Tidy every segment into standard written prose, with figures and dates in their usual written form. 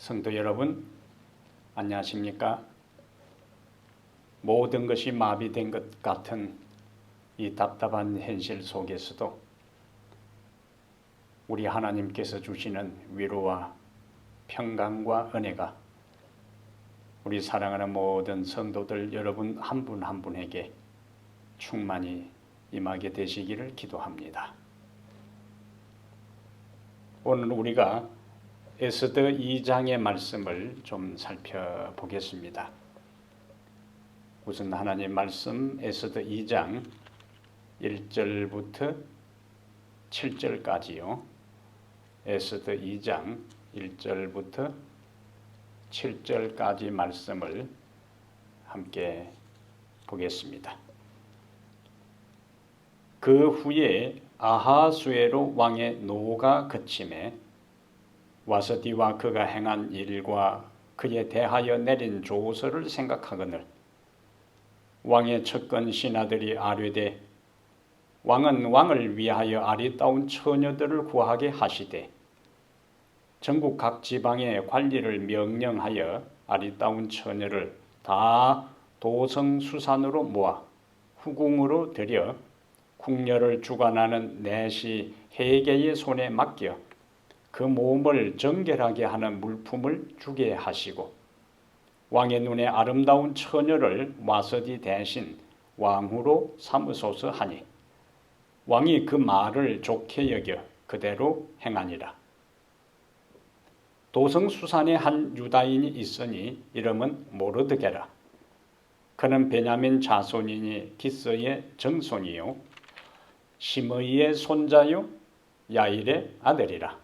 성도 여러분, 안녕하십니까? 모든 것이 마비된 것 같은 이 답답한 현실 속에서도 우리 하나님께서 주시는 위로와 평강과 은혜가 우리 사랑하는 모든 성도들 여러분 한 분 한 분에게 충만히 임하게 되시기를 기도합니다. 오늘 우리가 에스더 2장의 말씀을 좀 살펴보겠습니다. 우선 하나님 말씀 에스더 2장 1절부터 7절까지요. 에스더 2장 1절부터 7절까지 말씀을 함께 보겠습니다. 그 후에 아하수에로 왕의 노가 그침에 와스디와 그가 행한 일과 그에 대하여 내린 조서를 생각하거늘 왕의 측근 신하들이 아뢰되 왕은 왕을 위하여 아리따운 처녀들을 구하게 하시되 전국 각 지방의 관리를 명령하여 아리따운 처녀를 다 도성수산으로 모아 후궁으로 들여 궁녀를 주관하는 내시 헤게의 손에 맡겨 그 몸을 정결하게 하는 물품을 주게 하시고 왕의 눈에 아름다운 처녀를 와스디 대신 왕후로 삼으소서 하니 왕이 그 말을 좋게 여겨 그대로 행하니라. 도성수산에 한 유다인이 있으니 이름은 모르드게라. 그는 베냐민 자손이니 기스의 정손이요 시므이의 손자요 야일의 아들이라.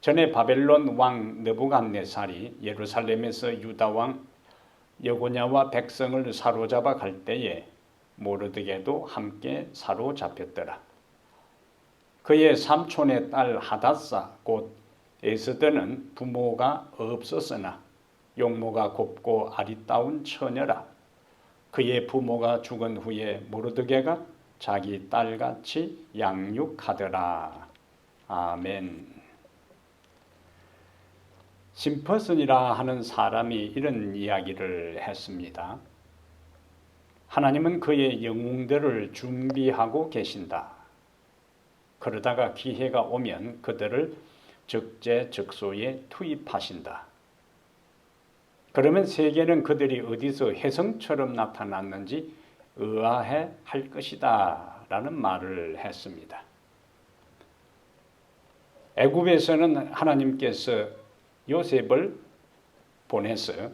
전에 바벨론 왕 느부갓네살이 예루살렘에서 유다 왕 여고냐와 백성을 사로잡아 갈 때에 모르드게도 함께 사로잡혔더라. 그의 삼촌의 딸 하닷사 곧 에스더는 부모가 없었으나 용모가 곱고 아리따운 처녀라. 그의 부모가 죽은 후에 모르드게가 자기 딸같이 양육하더라. 아멘. 심퍼슨이라 하는 사람이 이런 이야기를 했습니다. 하나님은 그의 영웅들을 준비하고 계신다. 그러다가 기회가 오면 그들을 적재적소에 투입하신다. 그러면 세계는 그들이 어디서 혜성처럼 나타났는지 의아해 할 것이다 라는 말을 했습니다. 애굽에서는 하나님께서 요셉을 보내서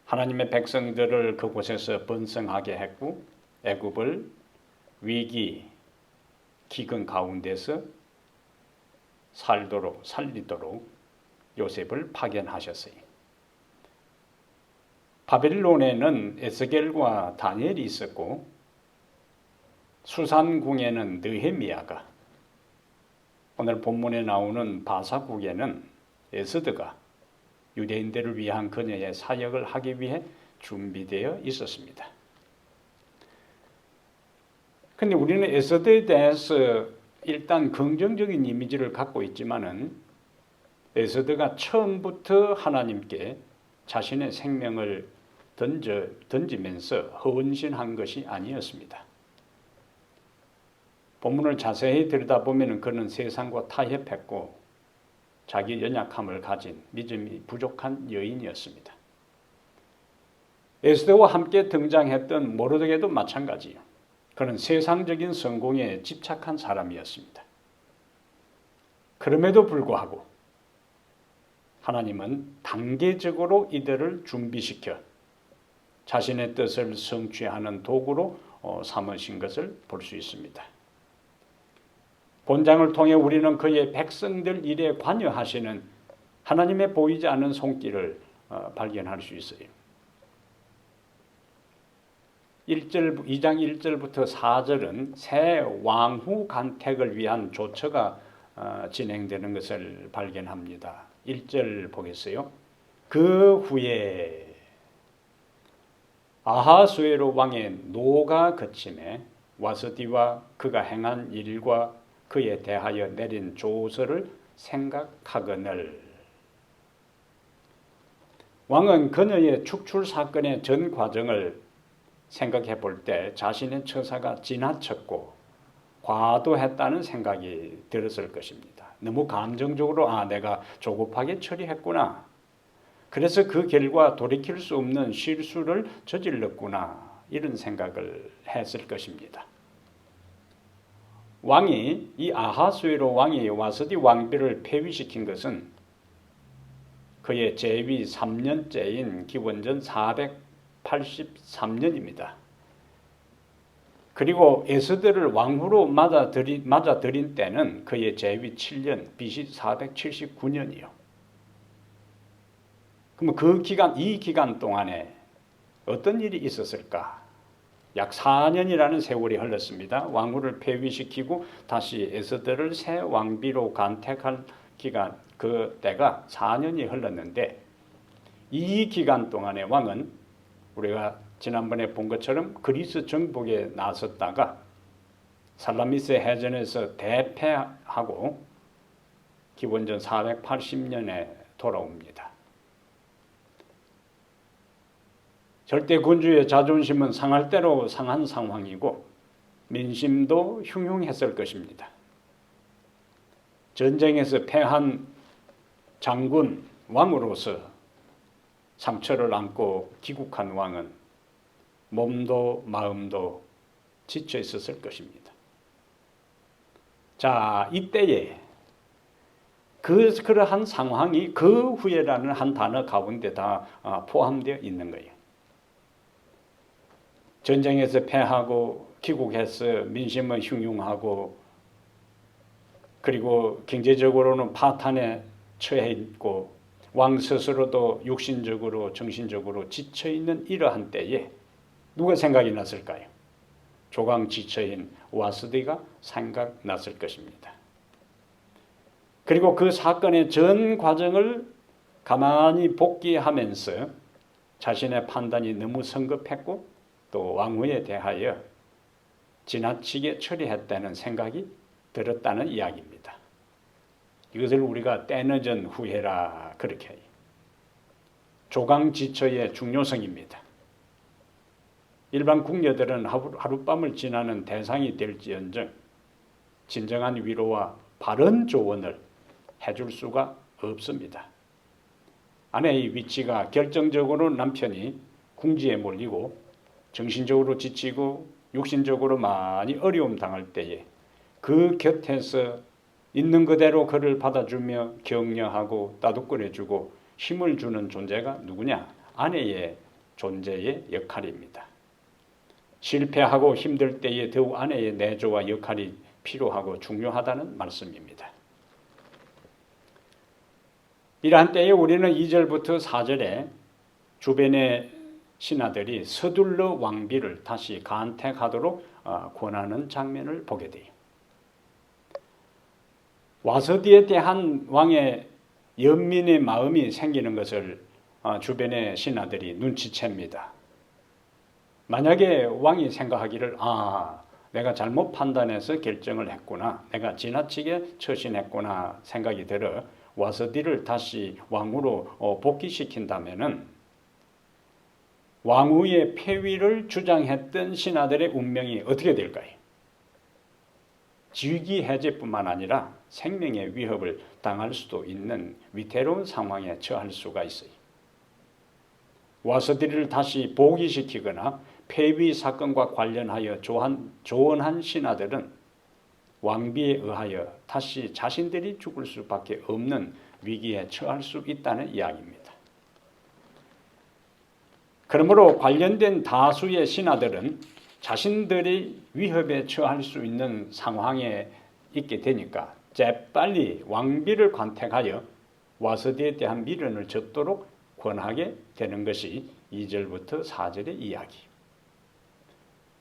하나님의 백성들을 그곳에서 번성하게 했고 애굽을 위기, 기근 가운데서 살리도록 요셉을 파견하셨어요. 바벨론에는 에스겔과 다니엘이 있었고 수산궁에는 느헤미야가, 오늘 본문에 나오는 바사국에는 에스더가 유대인들을 위한 그녀의 사역을 하기 위해 준비되어 있었습니다. 그런데 우리는 에스더에 대해서 일단 긍정적인 이미지를 갖고 있지만은 에스더가 처음부터 하나님께 자신의 생명을 던지면서 헌신한 것이 아니었습니다. 본문을 자세히 들여다보면 그는 세상과 타협했고 자기 연약함을 가진 믿음이 부족한 여인이었습니다. 에스더와 함께 등장했던 모르드게도 마찬가지요. 그는 세상적인 성공에 집착한 사람이었습니다. 그럼에도 불구하고 하나님은 단계적으로 이들을 준비시켜 자신의 뜻을 성취하는 도구로 삼으신 것을 볼 수 있습니다. 본장을 통해 우리는 그의 백성들 일에 관여하시는 하나님의 보이지 않는 손길을 발견할 수 있어요. 2장 1절부터 4절은 새 왕후 간택을 위한 조처가 진행되는 것을 발견합니다. 1절 보겠어요. 그 후에 아하수에로 왕의 노가 그침에 와스디와 그가 행한 일과 그에 대하여 내린 조서를 생각하거늘 왕은 그녀의 축출 사건의 전 과정을 생각해 볼 때 자신의 처사가 지나쳤고 과도했다는 생각이 들었을 것입니다. 너무 감정적으로 내가 조급하게 처리했구나. 그래서 그 결과 돌이킬 수 없는 실수를 저질렀구나. 이런 생각을 했을 것입니다. 왕이 이 아하수에로 왕이 와스디 왕비를 폐위시킨 것은 그의 재위 3년째인 기원전 483년입니다. 그리고 에스더를 왕후로 맞아들인 때는 그의 재위 7년, BC 479년이요. 그럼 이 기간 동안에 어떤 일이 있었을까? 약 4년이라는 세월이 흘렀습니다. 왕후를 폐위시키고 다시 에스더를 새 왕비로 간택할 기간, 그 때가 4년이 흘렀는데 이 기간 동안에 왕은 우리가 지난번에 본 것처럼 그리스 정복에 나섰다가 살라미스 해전에서 대패하고 기원전 480년에 돌아옵니다. 절대 군주의 자존심은 상할 대로 상한 상황이고 민심도 흉흉했을 것입니다. 전쟁에서 패한 장군 왕으로서 상처를 안고 귀국한 왕은 몸도 마음도 지쳐 있었을 것입니다. 자, 이때에 그러한 상황이 그 후에라는 한 단어 가운데 다 포함되어 있는 거예요. 전쟁에서 패하고 귀국해서 민심은 흉흉하고 그리고 경제적으로는 파탄에 처해 있고 왕 스스로도 육신적으로 정신적으로 지쳐있는 이러한 때에 누가 생각이 났을까요? 조강 지처인 와스디가 생각났을 것입니다. 그리고 그 사건의 전 과정을 가만히 복기하면서 자신의 판단이 너무 성급했고 또 왕후에 대하여 지나치게 처리했다는 생각이 들었다는 이야기입니다. 이것을 우리가 때늦은 후회라 그렇게 해요. 조강지처의 중요성입니다. 일반 궁녀들은 하룻밤을 지나는 대상이 될지언정 진정한 위로와 바른 조언을 해줄 수가 없습니다. 아내의 위치가 결정적으로 남편이 궁지에 몰리고 정신적으로 지치고 육신적으로 많이 어려움 당할 때에 그 곁에서 있는 그대로 그를 받아주며 격려하고 따뜻거려주고 힘을 주는 존재가 누구냐? 아내의 존재의 역할입니다. 실패하고 힘들 때에 더욱 아내의 내조와 역할이 필요하고 중요하다는 말씀입니다. 이러한 때에 우리는 2절부터 4절에 주변의 신하들이 서둘러 왕비를 다시 간택하도록 권하는 장면을 보게 돼요. 와서디에 대한 왕의 연민의 마음이 생기는 것을 주변의 신하들이 눈치챕니다. 만약에 왕이 생각하기를 내가 잘못 판단해서 결정을 했구나, 내가 지나치게 처신했구나 생각이 들어 와서디를 다시 왕으로 복귀시킨다면은 왕후의 폐위를 주장했던 신하들의 운명이 어떻게 될까요? 직위 해제뿐만 아니라 생명의 위협을 당할 수도 있는 위태로운 상황에 처할 수가 있어요. 와서디를 다시 복위시키거나 폐위 사건과 관련하여 조언한 신하들은 왕비에 의하여 다시 자신들이 죽을 수밖에 없는 위기에 처할 수 있다는 이야기입니다. 그러므로 관련된 다수의 신하들은 자신들이 위협에 처할 수 있는 상황에 있게 되니까 재빨리 왕비를 간택하여 와서디에 대한 미련을 젓도록 권하게 되는 것이 2절부터 4절의 이야기.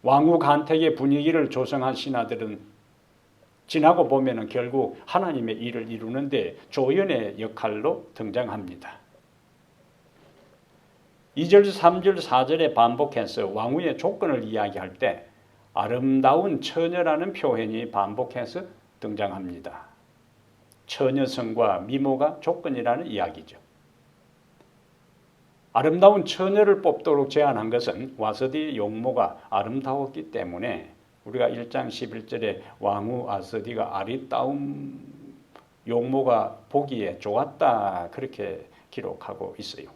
왕후 간택의 분위기를 조성한 신하들은 지나고 보면 결국 하나님의 일을 이루는데 조연의 역할로 등장합니다. 2절, 3절, 4절에 반복해서 왕후의 조건을 이야기할 때 아름다운 처녀라는 표현이 반복해서 등장합니다. 처녀성과 미모가 조건이라는 이야기죠. 아름다운 처녀를 뽑도록 제안한 것은 와서디의 용모가 아름다웠기 때문에 우리가 1장 11절에 왕후 와서디가 아리따움 용모가 보기에 좋았다 그렇게 기록하고 있어요.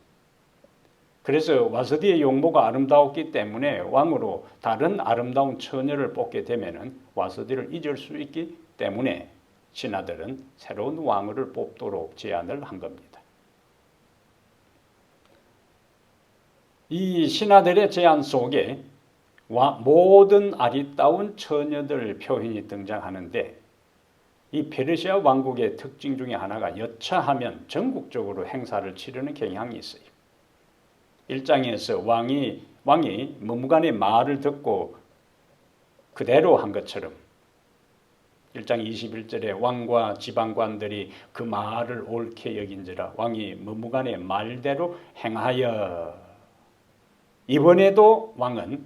그래서 와서디의 용모가 아름다웠기 때문에 왕으로 다른 아름다운 처녀를 뽑게 되면은 와서디를 잊을 수 있기 때문에 신하들은 새로운 왕후를 뽑도록 제안을 한 겁니다. 이 신하들의 제안 속에 모든 아리따운 처녀들 표현이 등장하는데 이 페르시아 왕국의 특징 중에 하나가 여차하면 전국적으로 행사를 치르는 경향이 있어요. 1장에서 왕이 머무간의 말을 듣고 그대로 한 것처럼 1장 21절에 왕과 지방관들이 그 말을 옳게 여긴지라 왕이 머무간의 말대로 행하여. 이번에도 왕은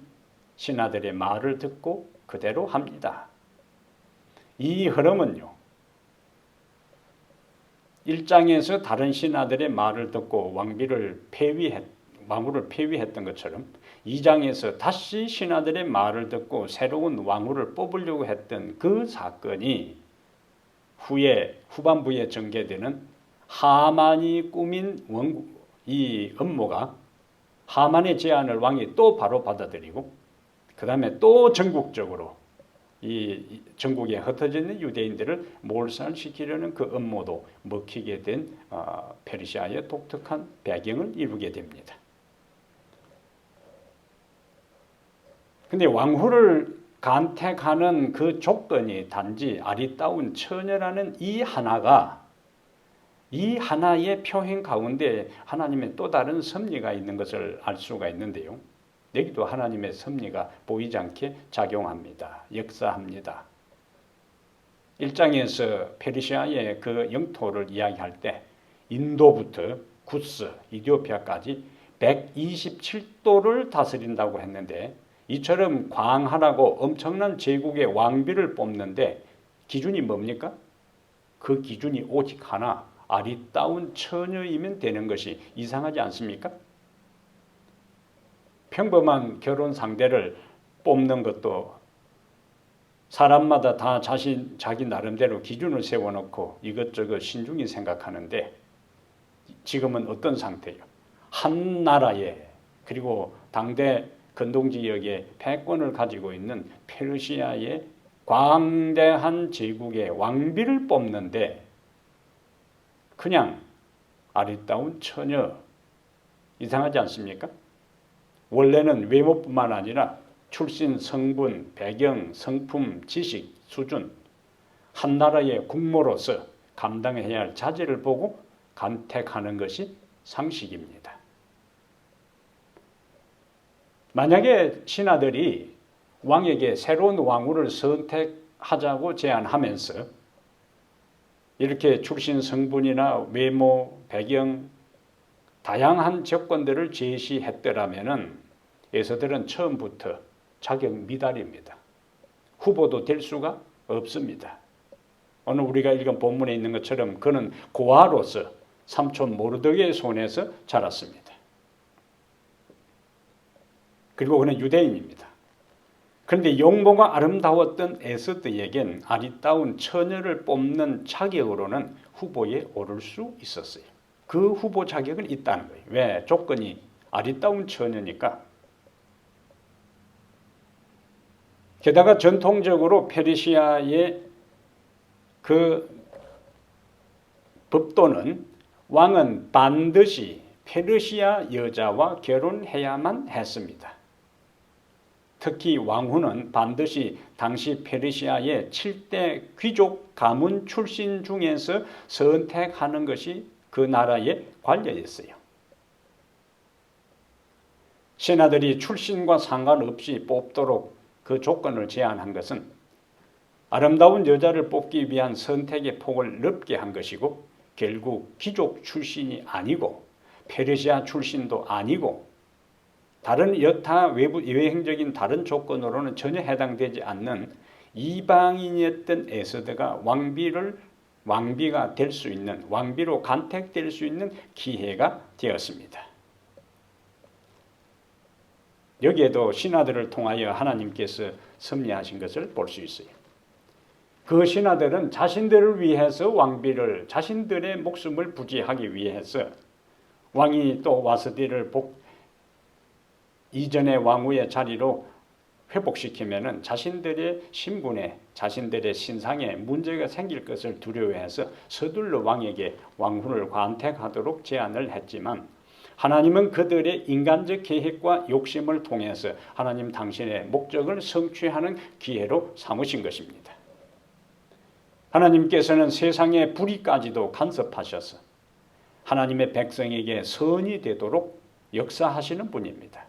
신하들의 말을 듣고 그대로 합니다. 이 흐름은요, 1장에서 다른 신하들의 말을 듣고 왕후를 폐위했던 것처럼 2장에서 다시 신하들의 말을 듣고 새로운 왕후를 뽑으려고 했던 그 사건이 후반부에 전개되는 하만이 꾸민 이 음모가 하만의 제안을 왕이 또 바로 받아들이고 그 다음에 또 전국적으로 이 전국에 흩어져 있는 유대인들을 몰살시키려는 그 음모도 먹히게 된 페르시아의 독특한 배경을 이루게 됩니다. 근데 왕후를 간택하는 그 조건이 단지 아리따운 처녀라는 이 하나의 표현 가운데 하나님의 또 다른 섭리가 있는 것을 알 수가 있는데요. 여기도 하나님의 섭리가 보이지 않게 작용합니다. 역사합니다. 1장에서 페르시아의 그 영토를 이야기할 때 인도부터 구스, 이디오피아까지 127도를 다스린다고 했는데 이처럼 광활하고 엄청난 제국의 왕비를 뽑는데 기준이 뭡니까? 그 기준이 오직 하나, 아리따운 처녀이면 되는 것이 이상하지 않습니까? 평범한 결혼 상대를 뽑는 것도 사람마다 다 자기 나름대로 기준을 세워놓고 이것저것 신중히 생각하는데 지금은 어떤 상태예요? 한 나라에 그리고 당대 근동지역에 패권을 가지고 있는 페르시아의 광대한 제국의 왕비를 뽑는데 그냥 아리따운 처녀 이상하지 않습니까? 원래는 외모뿐만 아니라 출신, 성분, 배경, 성품, 지식, 수준 한 나라의 국모로서 감당해야 할 자질을 보고 간택하는 것이 상식입니다. 만약에 신하들이 왕에게 새로운 왕후를 선택하자고 제안하면서 이렇게 출신, 성분이나 외모, 배경 다양한 조건들을 제시했더라면 에서들은 처음부터 자격 미달입니다. 후보도 될 수가 없습니다. 오늘 우리가 읽은 본문에 있는 것처럼 그는 고아로서 삼촌 모르드게의 손에서 자랐습니다. 그리고 그는 유대인입니다. 그런데 용모가 아름다웠던 에스더에겐 아리따운 처녀를 뽑는 자격으로는 후보에 오를 수 있었어요. 그 후보 자격은 있다는 거예요. 왜? 조건이 아리따운 처녀니까. 게다가 전통적으로 페르시아의 그 법도는 왕은 반드시 페르시아 여자와 결혼해야만 했습니다. 특히 왕후는 반드시 당시 페르시아의 7대 귀족 가문 출신 중에서 선택하는 것이 그 나라의 관례였어요. 신하들이 출신과 상관없이 뽑도록 그 조건을 제안한 것은 아름다운 여자를 뽑기 위한 선택의 폭을 넓게 한 것이고 결국 귀족 출신이 아니고 페르시아 출신도 아니고 다른 여타 외형적인 다른 조건으로는 전혀 해당되지 않는 이방인이었던 에스더가 왕비가 될 수 있는 왕비로 간택될 수 있는 기회가 되었습니다. 여기에도 신하들을 통하여 하나님께서 섭리하신 것을 볼 수 있어요. 그 신하들은 자신들을 위해서 왕비를 자신들의 목숨을 부지하기 위해서 왕이 또 와스디를 이전의 왕후의 자리로 회복시키면은 자신들의 신분에 자신들의 신상에 문제가 생길 것을 두려워해서 서둘러 왕에게 왕후를 관택하도록 제안을 했지만 하나님은 그들의 인간적 계획과 욕심을 통해서 하나님 당신의 목적을 성취하는 기회로 삼으신 것입니다. 하나님께서는 세상의 불의까지도 간섭하셔서 하나님의 백성에게 선이 되도록 역사하시는 분입니다.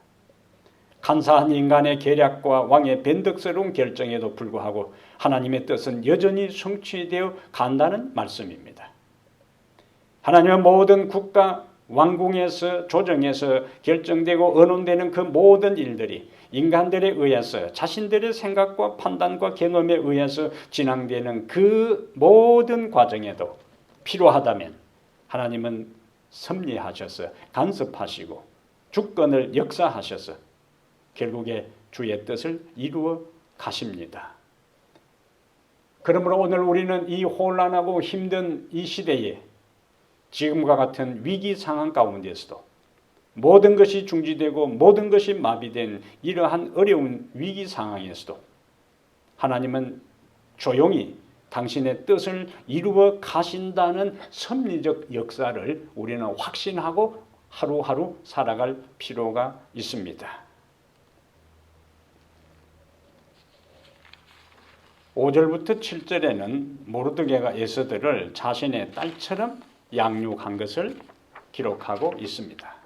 간사한 인간의 계략과 왕의 변덕스러운 결정에도 불구하고 하나님의 뜻은 여전히 성취되어 간다는 말씀입니다. 하나님은 모든 국가 왕궁에서 조정에서 결정되고 언론되는 그 모든 일들이 인간들에 의해서 자신들의 생각과 판단과 경험에 의해서 진행되는 그 모든 과정에도 필요하다면 하나님은 섭리하셔서 간섭하시고 주권을 역사하셔서 결국에 주의 뜻을 이루어 가십니다. 그러므로 오늘 우리는 이 혼란하고 힘든 이 시대에 지금과 같은 위기 상황 가운데서도 모든 것이 중지되고 모든 것이 마비된 이러한 어려운 위기 상황에서도 하나님은 조용히 당신의 뜻을 이루어 가신다는 섭리적 역사를 우리는 확신하고 하루하루 살아갈 필요가 있습니다. 5절부터 7절에는 모르드게가 에스더를 자신의 딸처럼 양육한 것을 기록하고 있습니다.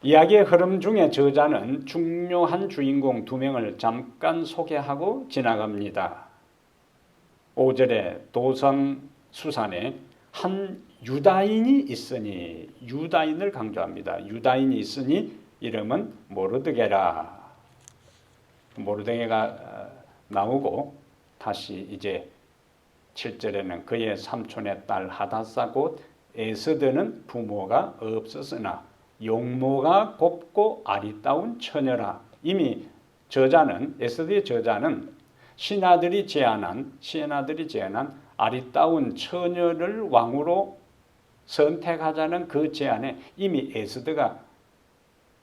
이야기의 흐름 중에 저자는 중요한 주인공 2명을 잠깐 소개하고 지나갑니다. 5절에 도성 수산에 한 유다인이 있으니, 유다인을 강조합니다. 유다인이 있으니 이름은 모르드게라. 모르드게가 나오고 다시 이제 7절에는 그의 삼촌의 딸 하다사 곧 에스더는 부모가 없었으나 용모가 곱고 아리따운 처녀라. 이미 저자는 에스더의 저자는 신하들이 제안한 아리따운 처녀를 왕으로 선택하자는 그 제안에 이미 에스더가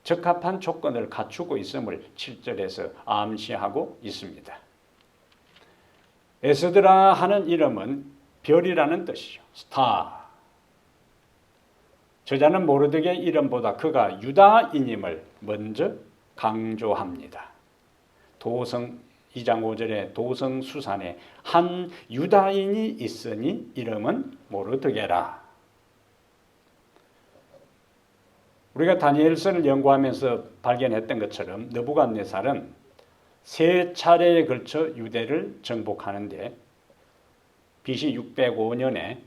적합한 조건을 갖추고 있음을 7절에서 암시하고 있습니다. 에스드라 하는 이름은 별이라는 뜻이죠. 스타. 저자는 모르드게 이름보다 그가 유다인임을 먼저 강조합니다. 도성 2장 5절에 도성 수산에 한 유다인이 있으니 이름은 모르드게라. 우리가 다니엘서를 연구하면서 발견했던 것처럼 느부갓네살은 3차례에 걸쳐 유대를 정복하는데 BC 605년에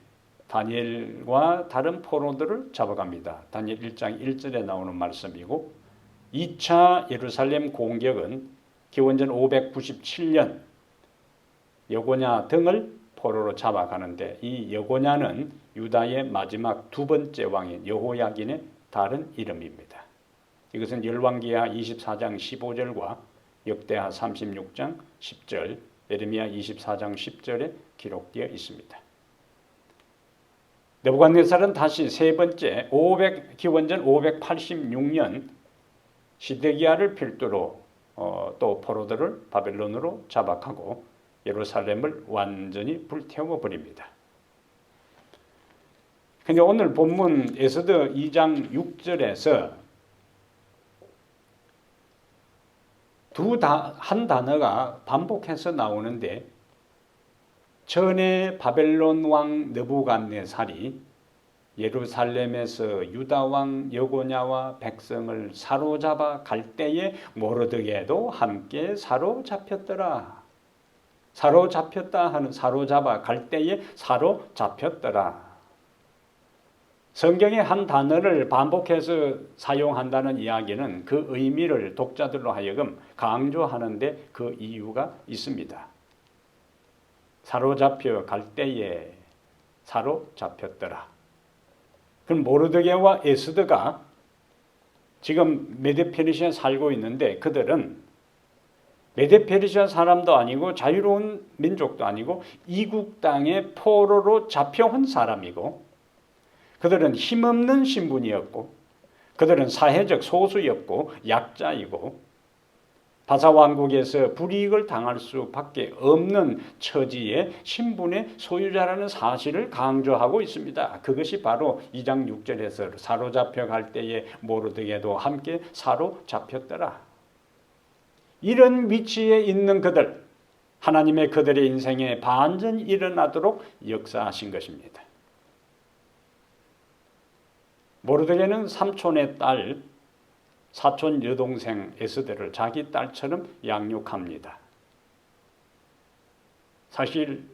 다니엘과 다른 포로들을 잡아갑니다. 다니엘 1장 1절에 나오는 말씀이고 2차 예루살렘 공격은 기원전 597년 여고냐 등을 포로로 잡아가는데 이 여고냐는 유다의 마지막 2번째 왕인 여호야긴의 다른 이름입니다. 이것은 열왕기하 24장 15절과 역대하 36장 10절, 예레미야 24장 10절에 기록되어 있습니다. 느부갓네살은 다시 세 번째 기원전 586년 시드기야를 필두로 또 포로들을 바벨론으로 잡아가고 예루살렘을 완전히 불태워 버립니다. 근데 오늘 본문 에스더 2장 6절에서 한 단어가 반복해서 나오는데 전에 바벨론 왕 느부갓네살이 예루살렘에서 유다 왕 여고냐와 백성을 사로잡아 갈 때에 모르드게도 함께 사로잡혔더라. 사로잡아 갈 때에 사로잡혔더라. 성경의 한 단어를 반복해서 사용한다는 이야기는 그 의미를 독자들로 하여금 강조하는 데 그 이유가 있습니다. 사로잡혀 갈 때에 사로잡혔더라. 그럼 모르드게와 에스더가 지금 메데페르시아에 살고 있는데 그들은 메데페르시아 사람도 아니고 자유로운 민족도 아니고 이국 땅의 포로로 잡혀온 사람이고 그들은 힘없는 신분이었고 그들은 사회적 소수였고 약자이고 바사왕국에서 불이익을 당할 수밖에 없는 처지의 신분의 소유자라는 사실을 강조하고 있습니다. 그것이 바로 2장 6절에서 사로잡혀 갈 때에 모르드게도 함께 사로잡혔더라. 이런 위치에 있는 그들, 하나님의 그들의 인생에 반전이 일어나도록 역사하신 것입니다. 모르드게는 삼촌의 딸, 사촌 여동생 에스더를 자기 딸처럼 양육합니다. 사실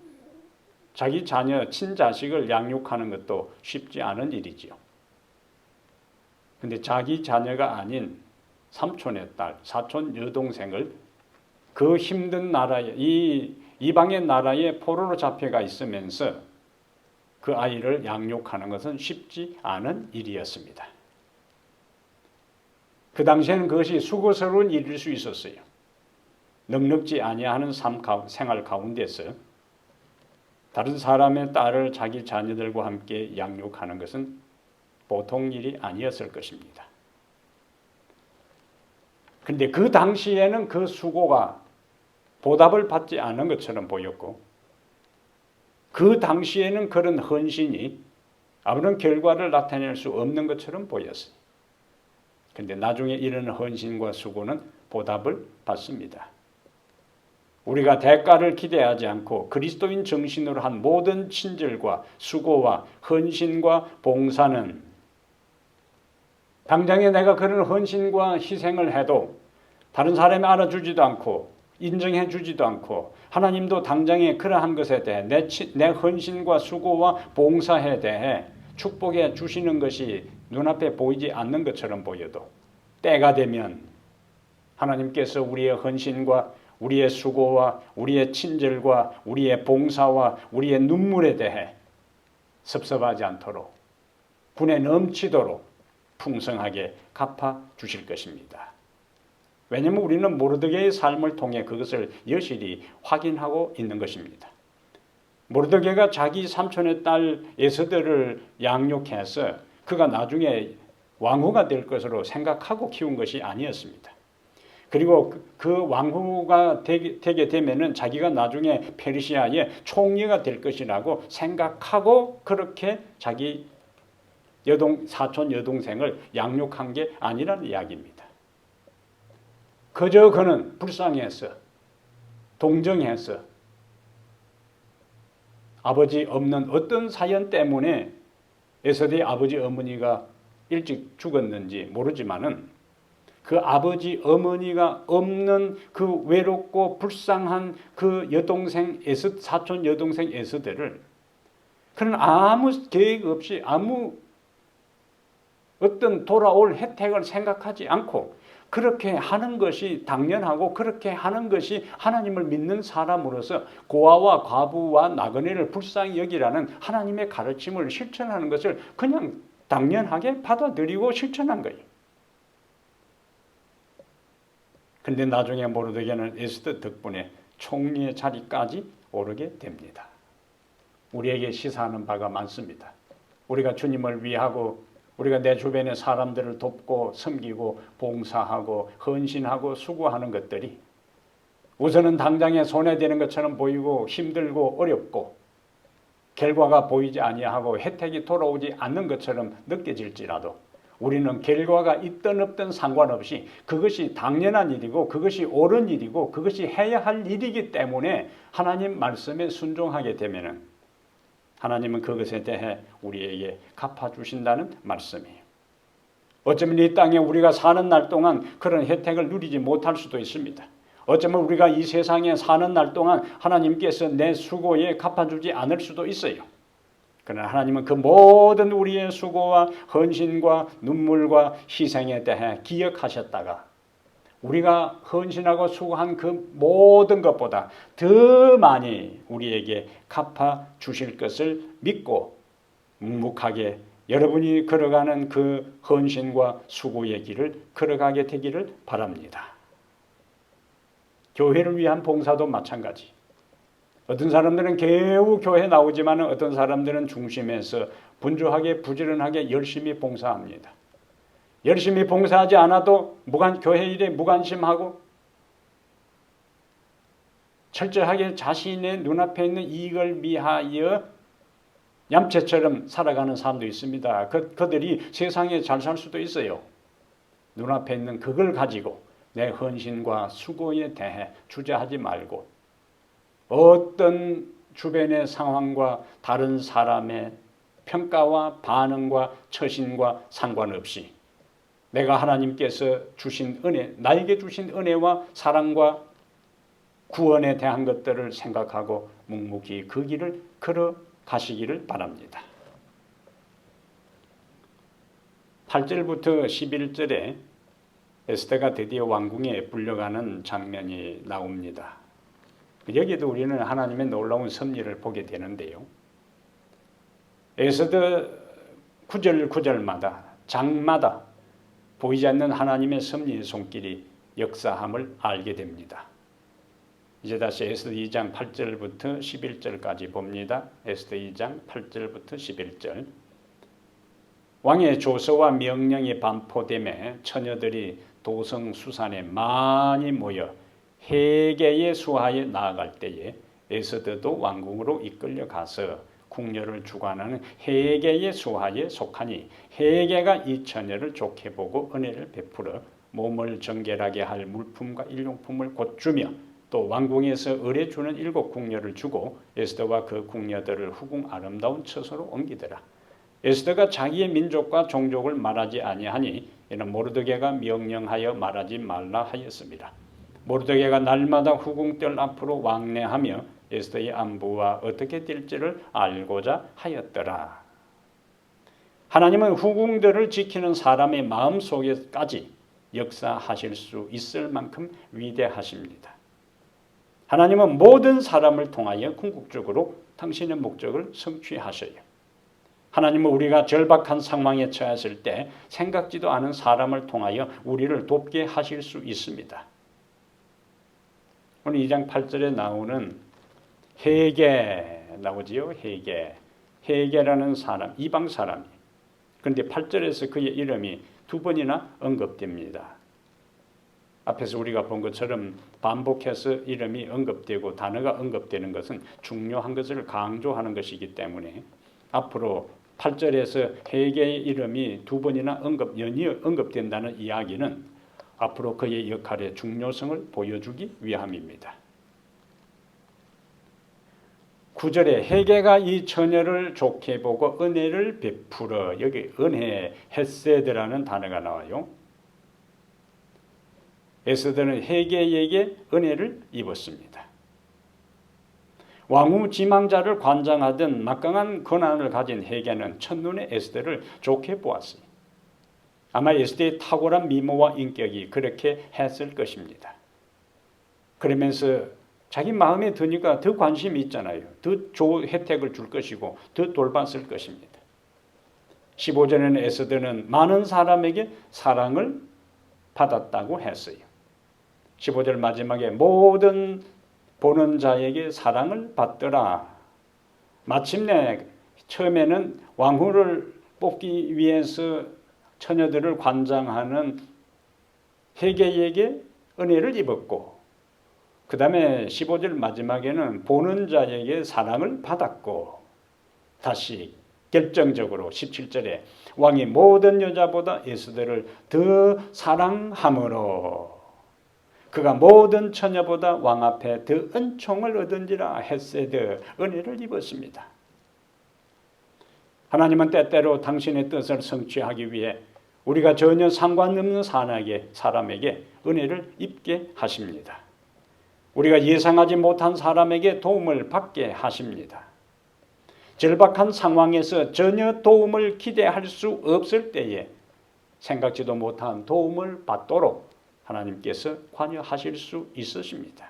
자기 자녀, 친자식을 양육하는 것도 쉽지 않은 일이지요. 그런데 자기 자녀가 아닌 삼촌의 딸, 사촌 여동생을 그 힘든 나라에, 이 이방의 나라에 포로로 잡혀가 있으면서 그 아이를 양육하는 것은 쉽지 않은 일이었습니다. 그 당시에는 그것이 수고스러운 일일 수 있었어요. 넉넉지 아니하는 생활 가운데서 다른 사람의 딸을 자기 자녀들과 함께 양육하는 것은 보통 일이 아니었을 것입니다. 그런데 그 당시에는 그 수고가 보답을 받지 않은 것처럼 보였고 그 당시에는 그런 헌신이 아무런 결과를 나타낼 수 없는 것처럼 보였어요. 그런데 나중에 이런 헌신과 수고는 보답을 받습니다. 우리가 대가를 기대하지 않고 그리스도인 정신으로 한 모든 친절과 수고와 헌신과 봉사는 당장에 내가 그런 헌신과 희생을 해도 다른 사람이 알아주지도 않고 인정해 주지도 않고 하나님도 당장에 그러한 것에 대해 내 헌신과 수고와 봉사에 대해 축복해 주시는 것이 눈앞에 보이지 않는 것처럼 보여도 때가 되면 하나님께서 우리의 헌신과 우리의 수고와 우리의 친절과 우리의 봉사와 우리의 눈물에 대해 섭섭하지 않도록 분에 넘치도록 풍성하게 갚아 주실 것입니다. 왜냐하면 우리는 모르드게의 삶을 통해 그것을 여실히 확인하고 있는 것입니다. 모르드게가 자기 삼촌의 딸 에스더를 양육해서 그가 나중에 왕후가 될 것으로 생각하고 키운 것이 아니었습니다. 그리고 그 왕후가 되게 되면은 자기가 나중에 페르시아의 총리가 될 것이라고 생각하고 그렇게 자기 사촌 여동생을 양육한 게 아니라는 이야기입니다. 그저 그는 불쌍해서 동정해서 아버지 없는 어떤 사연 때문에 에스더의 아버지 어머니가 일찍 죽었는지 모르지만은 그 아버지 어머니가 없는 그 외롭고 불쌍한 그 사촌 여동생 에스더를 그는 아무 계획 없이 아무 어떤 돌아올 혜택을 생각하지 않고 그렇게 하는 것이 당연하고 그렇게 하는 것이 하나님을 믿는 사람으로서 고아와 과부와 나그네를 불쌍히 여기라는 하나님의 가르침을 실천하는 것을 그냥 당연하게 받아들이고 실천한 거예요. 그런데 나중에 모르드게는 에스더 덕분에 총리의 자리까지 오르게 됩니다. 우리에게 시사하는 바가 많습니다. 우리가 주님을 위하고 우리가 내 주변의 사람들을 돕고 섬기고 봉사하고 헌신하고 수고하는 것들이 우선은 당장에 손해되는 것처럼 보이고 힘들고 어렵고 결과가 보이지 아니하고 혜택이 돌아오지 않는 것처럼 느껴질지라도 우리는 결과가 있든 없든 상관없이 그것이 당연한 일이고 그것이 옳은 일이고 그것이 해야 할 일이기 때문에 하나님 말씀에 순종하게 되면은 하나님은 그것에 대해 우리에게 갚아주신다는 말씀이에요. 어쩌면 이 땅에 우리가 사는 날 동안 그런 혜택을 누리지 못할 수도 있습니다. 어쩌면 우리가 이 세상에 사는 날 동안 하나님께서 내 수고에 갚아주지 않을 수도 있어요. 그러나 하나님은 그 모든 우리의 수고와 헌신과 눈물과 희생에 대해 기억하셨다가 우리가 헌신하고 수고한 그 모든 것보다 더 많이 우리에게 갚아 주실 것을 믿고 묵묵하게 여러분이 걸어가는 그 헌신과 수고의 길을 걸어가게 되기를 바랍니다. 교회를 위한 봉사도 마찬가지. 어떤 사람들은 겨우 교회 나오지만 어떤 사람들은 중심에서 분주하게 부지런하게 열심히 봉사합니다. 열심히 봉사하지 않아도 교회 일에 무관심하고 철저하게 자신의 눈앞에 있는 이익을 위하여 얌체처럼 살아가는 사람도 있습니다. 그들이 세상에 잘 살 수도 있어요. 눈앞에 있는 그걸 가지고 내 헌신과 수고에 대해 주저하지 말고 어떤 주변의 상황과 다른 사람의 평가와 반응과 처신과 상관없이 내가 하나님께서 주신 은혜, 나에게 주신 은혜와 사랑과 구원에 대한 것들을 생각하고 묵묵히 그 길을 걸어가시기를 바랍니다. 8절부터 11절에 에스더가 드디어 왕궁에 불려가는 장면이 나옵니다. 여기도 우리는 하나님의 놀라운 섭리를 보게 되는데요. 에스더 9절마다 장마다 보이지 않는 하나님의 섭리의 손길이 역사함을 알게 됩니다. 이제 다시 에스더 2장 8절부터 11절까지 봅니다. 에스더 2장 8절부터 11절. 왕의 조서와 명령이 반포됨에 처녀들이 도성 수산에 많이 모여 헤게의 수하에 나아갈 때에 에스더도 왕궁으로 이끌려 가서 궁녀를 주관하는 헤게의 수하에 속하니 헤게가 이 처녀를 좋게 보고 은혜를 베풀어 몸을 정결하게 할 물품과 일용품을 곧 주며 또 왕궁에서 의뢰 주는 7 궁녀를 주고 에스더와 그 궁녀들을 후궁 아름다운 처소로 옮기더라. 에스더가 자기의 민족과 종족을 말하지 아니하니 이는 모르드게가 명령하여 말하지 말라 하였습니다. 모르드게가 날마다 후궁들 앞으로 왕래하며 에스더의 안부와 어떻게 될지를 알고자 하였더라. 하나님은 후궁들을 지키는 사람의 마음속에까지 역사하실 수 있을 만큼 위대하십니다. 하나님은 모든 사람을 통하여 궁극적으로 당신의 목적을 성취하셔요. 하나님은 우리가 절박한 상황에 처했을 때 생각지도 않은 사람을 통하여 우리를 돕게 하실 수 있습니다. 오늘 2장 8절에 나오는 헤게 나오지요. 헤게라는 사람, 이방 사람이. 그런데 8절에서 그의 이름이 2번이나 언급됩니다. 앞에서 우리가 본 것처럼 반복해서 이름이 언급되고 단어가 언급되는 것은 중요한 것을 강조하는 것이기 때문에 앞으로 8절에서 헤게의 이름이 2번이나 연이어 언급된다는 이야기는 앞으로 그의 역할의 중요성을 보여주기 위함입니다. 9절에 헤게가 이 처녀를 좋게 보고 은혜를 베풀어, 여기 은혜, 헤세드라는 단어가 나와요. 에스더는 헤게에게 은혜를 입었습니다. 왕후 지망자를 관장하던 막강한 권한을 가진 헤게는 첫눈에 에스더를 좋게 보았어요. 아마 에스더의 탁월한 미모와 인격이 그렇게 했을 것입니다. 그러면서 자기 마음에 드니까 더 관심이 있잖아요. 더 좋은 혜택을 줄 것이고 더 돌봤을 것입니다. 15절에는 에스더는 많은 사람에게 사랑을 받았다고 했어요. 15절 마지막에 모든 보는 자에게 사랑을 받더라. 마침내 처음에는 왕후를 뽑기 위해서 처녀들을 관장하는 헤게에게 은혜를 입었고 그 다음에 15절 마지막에는 보는 자에게 사랑을 받았고 다시 결정적으로 17절에 왕이 모든 여자보다 에스더를 더 사랑함으로 그가 모든 처녀보다 왕 앞에 더 은총을 얻은지라 헤세드 은혜를 입었습니다. 하나님은 때때로 당신의 뜻을 성취하기 위해 우리가 전혀 상관없는 사람에게 은혜를 입게 하십니다. 우리가 예상하지 못한 사람에게 도움을 받게 하십니다. 절박한 상황에서 전혀 도움을 기대할 수 없을 때에 생각지도 못한 도움을 받도록 하나님께서 관여하실 수 있으십니다.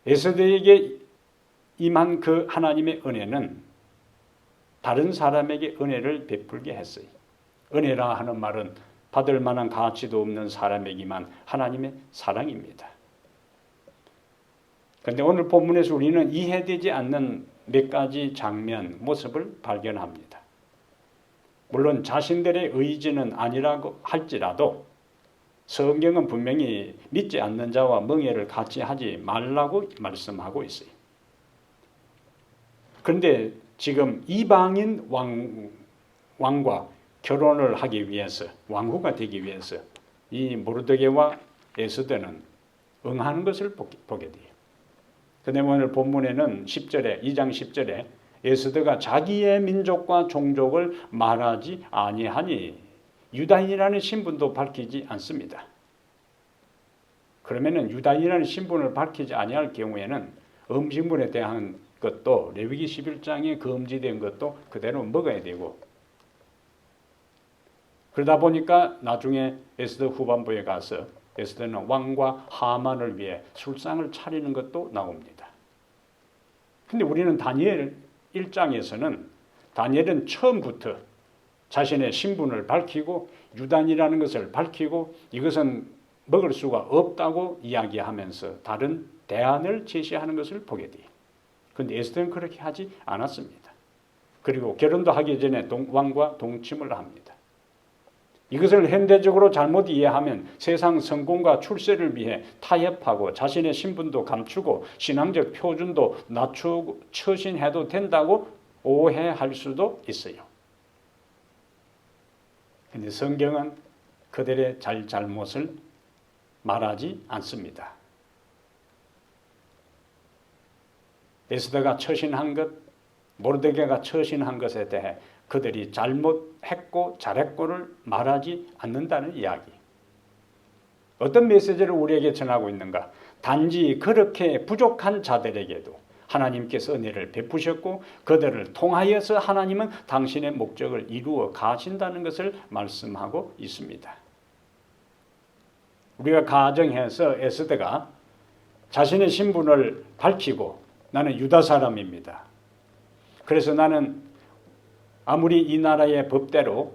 에스더에게 임한 그 하나님의 은혜는 다른 사람에게 은혜를 베풀게 했어요. 은혜라 하는 말은 받을 만한 가치도 없는 사람에게만 하나님의 사랑입니다. 그런데 오늘 본문에서 우리는 이해되지 않는 몇 가지 장면, 모습을 발견합니다. 물론 자신들의 의지는 아니라고 할지라도 성경은 분명히 믿지 않는 자와 멍해를 같이 하지 말라고 말씀하고 있어요. 그런데 지금 이방인 왕과 결혼을 하기 위해서, 왕후가 되기 위해서 이 모르드게와 에스더는 응하는 것을 보게 돼요. 그런데 오늘 본문에는 10절에 2장 10절에 에스더가 자기의 민족과 종족을 말하지 아니하니 유다인이라는 신분도 밝히지 않습니다. 그러면은 유다인이라는 신분을 밝히지 아니할 경우에는 음식물에 대한 것도 레위기 11장에 금지된 것도 그대로 먹어야 되고, 그러다 보니까 나중에 에스더 후반부에 가서 에스더는 왕과 하만을 위해 술상을 차리는 것도 나옵니다. 근데 우리는 다니엘 1장에서는 다니엘은 처음부터 자신의 신분을 밝히고 유단이라는 것을 밝히고 이것은 먹을 수가 없다고 이야기하면서 다른 대안을 제시하는 것을 보게 돼요. 그런데 에스더는 그렇게 하지 않았습니다. 그리고 결혼도 하기 전에 왕과 동침을 합니다. 이것을 현대적으로 잘못 이해하면 세상 성공과 출세를 위해 타협하고 자신의 신분도 감추고 신앙적 표준도 낮추고 처신해도 된다고 오해할 수도 있어요. 그런데 성경은 그들의 잘못을 말하지 않습니다. 에스더가 처신한 것, 모르드게가 처신한 것에 대해 그들이 잘못했고 잘했고를 말하지 않는다는 이야기. 어떤 메시지를 우리에게 전하고 있는가? 단지 그렇게 부족한 자들에게도 하나님께서 은혜를 베푸셨고 그들을 통하여서 하나님은 당신의 목적을 이루어 가신다는 것을 말씀하고 있습니다. 우리가 가정해서 에스더가 자신의 신분을 밝히고 나는 유다 사람입니다. 그래서 나는 아무리 이 나라의 법대로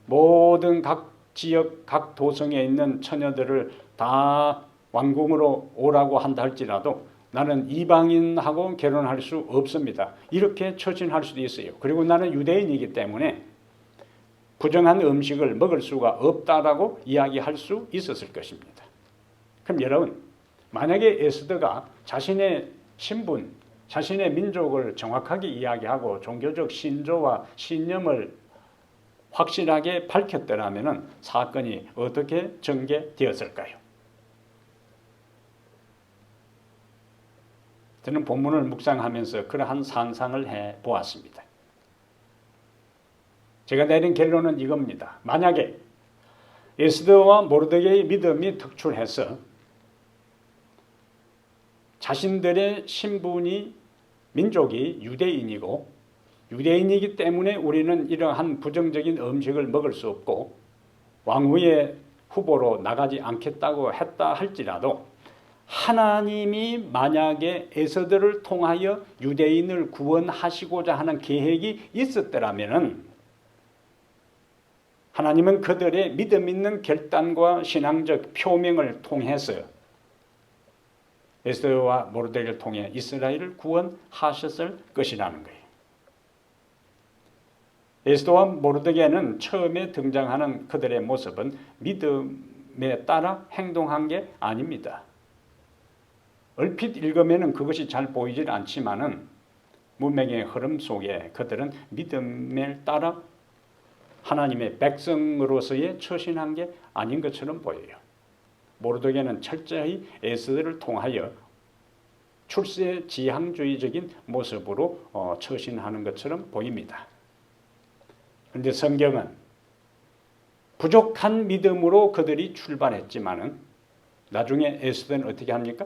모든 각 지역, 각 도성에 있는 처녀들을 다 왕궁으로 오라고 한다 할지라도 나는 이방인하고 결혼할 수 없습니다. 이렇게 처신할 수도 있어요. 그리고 나는 유대인이기 때문에 부정한 음식을 먹을 수가 없다라고 이야기할 수 있었을 것입니다. 그럼 여러분, 만약에 에스더가 자신의 신분, 자신의 민족을 정확하게 이야기하고 종교적 신조와 신념을 확실하게 밝혔더라면 사건이 어떻게 전개되었을까요? 저는 본문을 묵상하면서 그러한 상상을 해보았습니다. 제가 내린 결론은 이겁니다. 만약에 에스더와 모르드게의 믿음이 특출해서 자신들의 신분이 민족이 유대인이고 유대인이기 때문에 우리는 이러한 부정적인 음식을 먹을 수 없고 왕후의 후보로 나가지 않겠다고 했다 할지라도 하나님이 만약에 에스더를 통하여 유대인을 구원하시고자 하는 계획이 있었더라면 하나님은 그들의 믿음 있는 결단과 신앙적 표명을 통해서 에스더와 모르드게를 통해 이스라엘을 구원하셨을 것이라는 거예요. 에스더와 모르드게는 처음에 등장하는 그들의 모습은 믿음에 따라 행동한 게 아닙니다. 얼핏 읽으면 그것이 잘 보이질 않지만은 문맥의 흐름 속에 그들은 믿음에 따라 하나님의 백성으로서의 처신한 게 아닌 것처럼 보여요. 모르드게는 철저히 에스더를 통하여 출세 지향주의적인 모습으로 처신하는 것처럼 보입니다. 그런데 성경은 부족한 믿음으로 그들이 출발했지만은 나중에 에스더는 어떻게 합니까?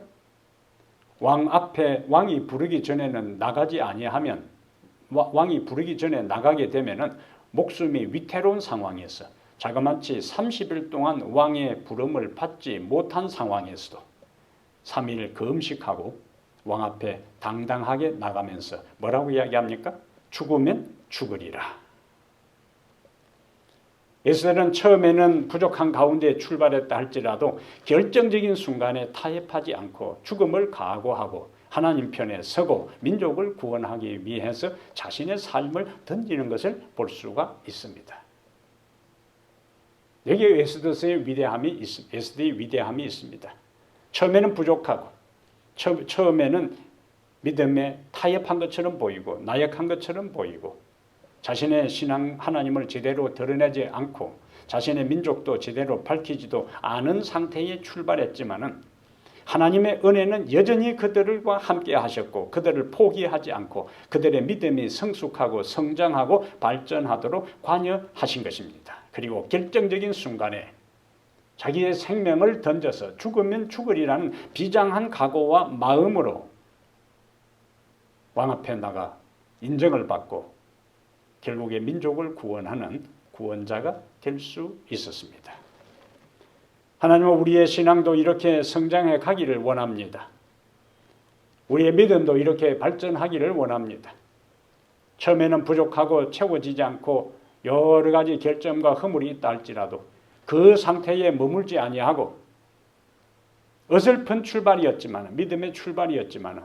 왕 앞에 왕이 부르기 전에는 나가지 아니하면 왕이 부르기 전에 나가게 되면은 목숨이 위태로운 상황에서 자그마치 30일 동안 왕의 부름을 받지 못한 상황에서도 3일 금식하고 왕 앞에 당당하게 나가면서 뭐라고 이야기합니까? 죽으면 죽으리라. 에스더는 처음에는 부족한 가운데 출발했다 할지라도 결정적인 순간에 타협하지 않고 죽음을 각오하고 하나님 편에 서고 민족을 구원하기 위해서 자신의 삶을 던지는 것을 볼 수가 있습니다. 여기에 에스더의 위대함이 있습니다. 처음에는 부족하고 처음에는 믿음에 타협한 것처럼 보이고 나약한 것처럼 보이고 자신의 신앙 하나님을 제대로 드러내지 않고 자신의 민족도 제대로 밝히지도 않은 상태에 출발했지만은 하나님의 은혜는 여전히 그들과 함께 하셨고 그들을 포기하지 않고 그들의 믿음이 성숙하고 성장하고 발전하도록 관여하신 것입니다. 그리고 결정적인 순간에 자기의 생명을 던져서 죽으면 죽으리라는 비장한 각오와 마음으로 왕 앞에 나가 인정을 받고 결국에 민족을 구원하는 구원자가 될 수 있었습니다. 하나님은 우리의 신앙도 이렇게 성장해 가기를 원합니다. 우리의 믿음도 이렇게 발전하기를 원합니다. 처음에는 부족하고 채워지지 않고 여러 가지 결점과 허물이 있다 할지라도 그 상태에 머물지 아니하고 어설픈 출발이었지만 믿음의 출발이었지만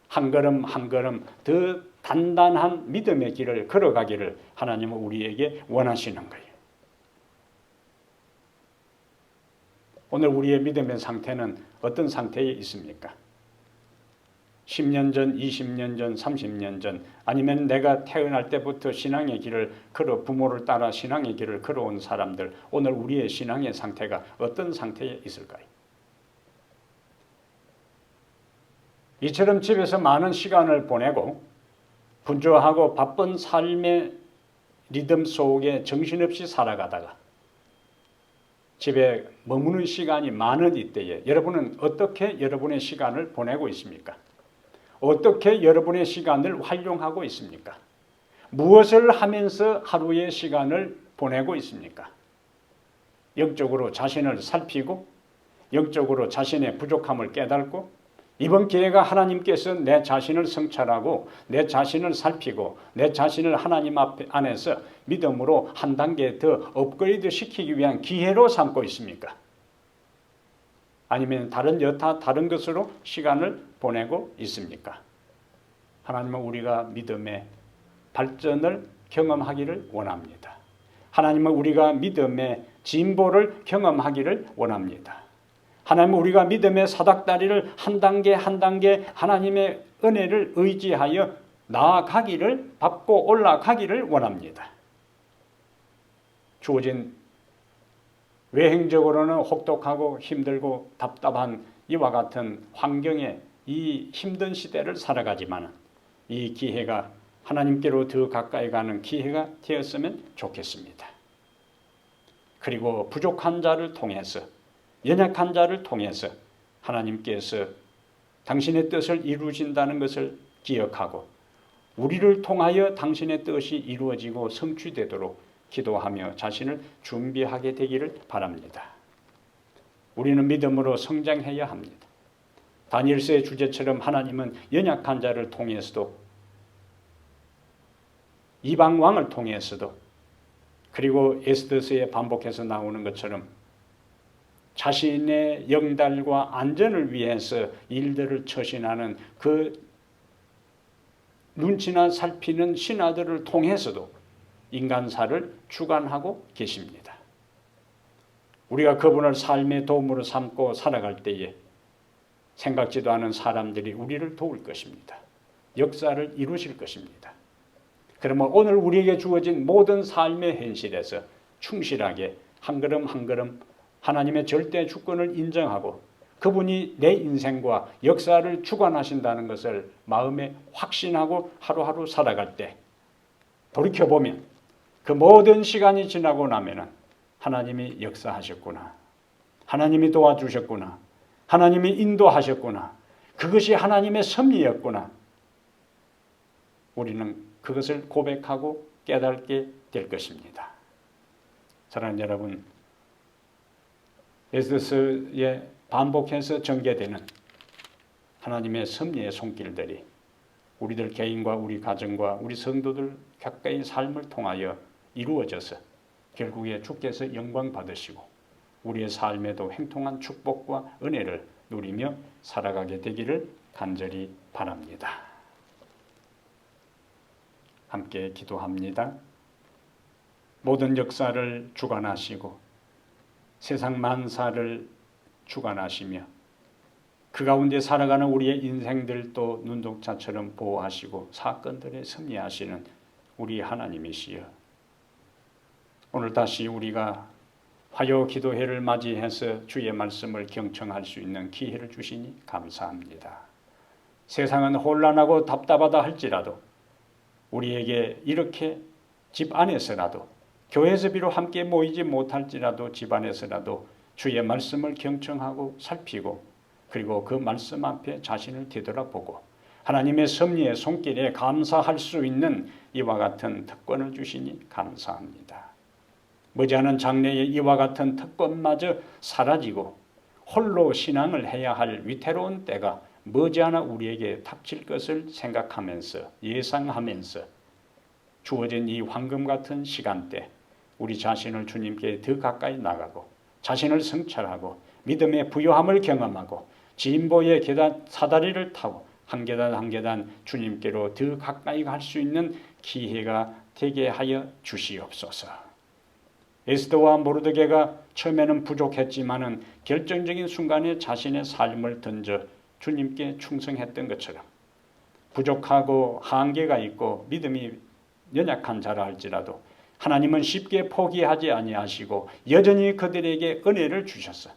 한 걸음 한 걸음 더 단단한 믿음의 길을 걸어가기를 하나님은 우리에게 원하시는 거예요. 오늘 우리의 믿음의 상태는 어떤 상태에 있습니까? 10년 전, 20년 전, 30년 전 아니면 내가 태어날 때부터 신앙의 길을 부모를 따라 신앙의 길을 걸어온 사람들 오늘 우리의 신앙의 상태가 어떤 상태에 있을까요? 이처럼 집에서 많은 시간을 보내고 분주하고 바쁜 삶의 리듬 속에 정신없이 살아가다가 집에 머무는 시간이 많은 이때에 여러분은 어떻게 여러분의 시간을 보내고 있습니까? 어떻게 여러분의 시간을 활용하고 있습니까? 무엇을 하면서 하루의 시간을 보내고 있습니까? 영적으로 자신을 살피고 영적으로 자신의 부족함을 깨닫고 이번 기회가 하나님께서 내 자신을 성찰하고 내 자신을 살피고 내 자신을 하나님 안에서 믿음으로 한 단계 더 업그레이드 시키기 위한 기회로 삼고 있습니까? 아니면 다른 것으로 시간을 보내고 있습니까? 하나님은 우리가 믿음의 발전을 경험하기를 원합니다. 하나님은 우리가 믿음의 진보를 경험하기를 원합니다. 하나님은 우리가 믿음의 사닥다리를 한 단계 한 단계 하나님의 은혜를 의지하여 나아가기를 밟고 올라가기를 원합니다. 주어진 외형적으로는 혹독하고 힘들고 답답한 이와 같은 환경에 이 힘든 시대를 살아가지만 이 기회가 하나님께로 더 가까이 가는 기회가 되었으면 좋겠습니다. 그리고 부족한 자를 통해서 연약한 자를 통해서 하나님께서 당신의 뜻을 이루신다는 것을 기억하고 우리를 통하여 당신의 뜻이 이루어지고 성취되도록 기도하며 자신을 준비하게 되기를 바랍니다. 우리는 믿음으로 성장해야 합니다. 다니엘서의 주제처럼 하나님은 연약한 자를 통해서도 이방 왕을 통해서도 그리고 에스더서에 반복해서 나오는 것처럼 자신의 영달과 안전을 위해서 일들을 처신하는 그 눈치나 살피는 신하들을 통해서도 인간사를 주관하고 계십니다. 우리가 그분을 삶의 도움으로 삼고 살아갈 때에 생각지도 않은 사람들이 우리를 도울 것입니다. 역사를 이루실 것입니다. 그러면 오늘 우리에게 주어진 모든 삶의 현실에서 충실하게 한 걸음 한 걸음 하나님의 절대 주권을 인정하고 그분이 내 인생과 역사를 주관하신다는 것을 마음에 확신하고 하루하루 살아갈 때 돌이켜보면 그 모든 시간이 지나고 나면은 하나님이 역사하셨구나. 하나님이 도와주셨구나. 하나님이 인도하셨구나. 그것이 하나님의 섭리였구나. 우리는 그것을 고백하고 깨닫게 될 것입니다. 사랑하는 여러분, 에스더서에 반복해서 전개되는 하나님의 섭리의 손길들이 우리들 개인과 우리 가정과 우리 성도들 각각의 삶을 통하여 이루어져서 결국에 주께서 영광 받으시고 우리의 삶에도 행통한 축복과 은혜를 누리며 살아가게 되기를 간절히 바랍니다. 함께 기도합니다. 모든 역사를 주관하시고 세상 만사를 주관하시며 그 가운데 살아가는 우리의 인생들도 눈동자처럼 보호하시고 사건들에 섭리하시는 우리 하나님이시여, 오늘 다시 우리가 화요 기도회를 맞이해서 주의 말씀을 경청할 수 있는 기회를 주시니 감사합니다. 세상은 혼란하고 답답하다 할지라도 우리에게 이렇게 집 안에서라도 교회에서 비록 함께 모이지 못할지라도 집 안에서라도 주의 말씀을 경청하고 살피고 그리고 그 말씀 앞에 자신을 뒤돌아보고 하나님의 섭리의 손길에 감사할 수 있는 이와 같은 특권을 주시니 감사합니다. 머지않은 장래에 이와 같은 특권마저 사라지고 홀로 신앙을 해야 할 위태로운 때가 머지않아 우리에게 닥칠 것을 생각하면서 예상하면서 주어진 이 황금 같은 시간대 우리 자신을 주님께 더 가까이 나가고 자신을 성찰하고 믿음의 부요함을 경험하고 진보의 계단 사다리를 타고 한 계단 한 계단 주님께로 더 가까이 갈 수 있는 기회가 되게 하여 주시옵소서. 에스더와 모르드게가 처음에는 부족했지만은 결정적인 순간에 자신의 삶을 던져 주님께 충성했던 것처럼 부족하고 한계가 있고 믿음이 연약한 자라 할지라도 하나님은 쉽게 포기하지 아니하시고 여전히 그들에게 은혜를 주셨어.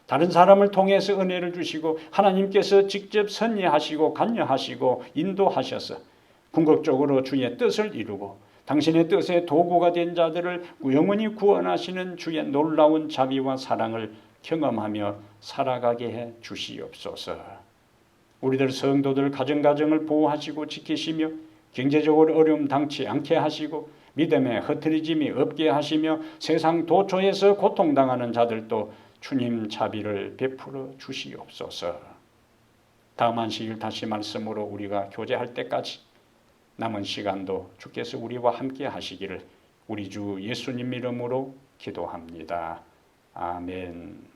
다른 사람을 통해서 은혜를 주시고 하나님께서 직접 섭리하시고 관여하시고 인도하셔서 궁극적으로 주의 뜻을 이루고 당신의 뜻의 도구가 된 자들을 영원히 구원하시는 주의 놀라운 자비와 사랑을 경험하며 살아가게 해 주시옵소서. 우리들 성도들 가정을 보호하시고 지키시며 경제적으로 어려움 당치 않게 하시고 믿음의 흐트러짐이 없게 하시며 세상 도처에서 고통당하는 자들도 주님 자비를 베풀어 주시옵소서. 다음 안식일 다시 말씀으로 우리가 교제할 때까지 남은 시간도 주께서 우리와 함께 하시기를 우리 주 예수님 이름으로 기도합니다. 아멘.